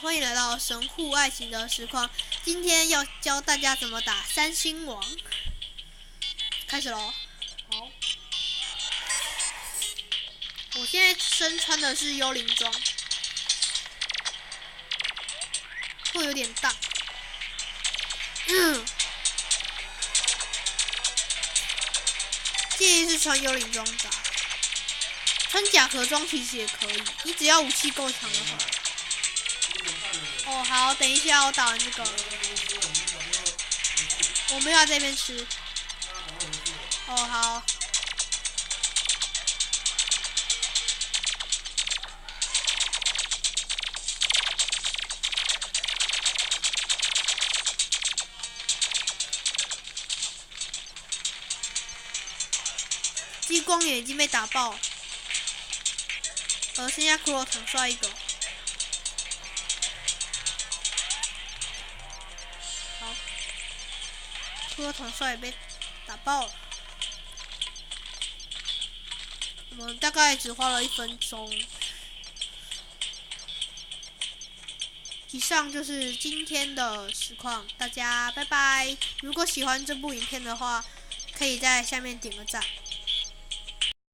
欢迎来到神户爱情的实况。今天要教大家怎么打三星王，开始喽。好。我现在身穿的是幽灵装，会有点大。建议是穿幽灵装打，穿甲壳装其实也可以，你只要武器够强的话。哦，好，等一下我打完这个，我没有在这边吃。哦，好。激光眼已经被打爆了，剩下骷髅统帅一个。好，骷髅统帅也被打爆了。我们大概只花了1分钟。以上就是今天的实况，大家拜拜。如果喜欢这部影片的话，可以在下面点个赞。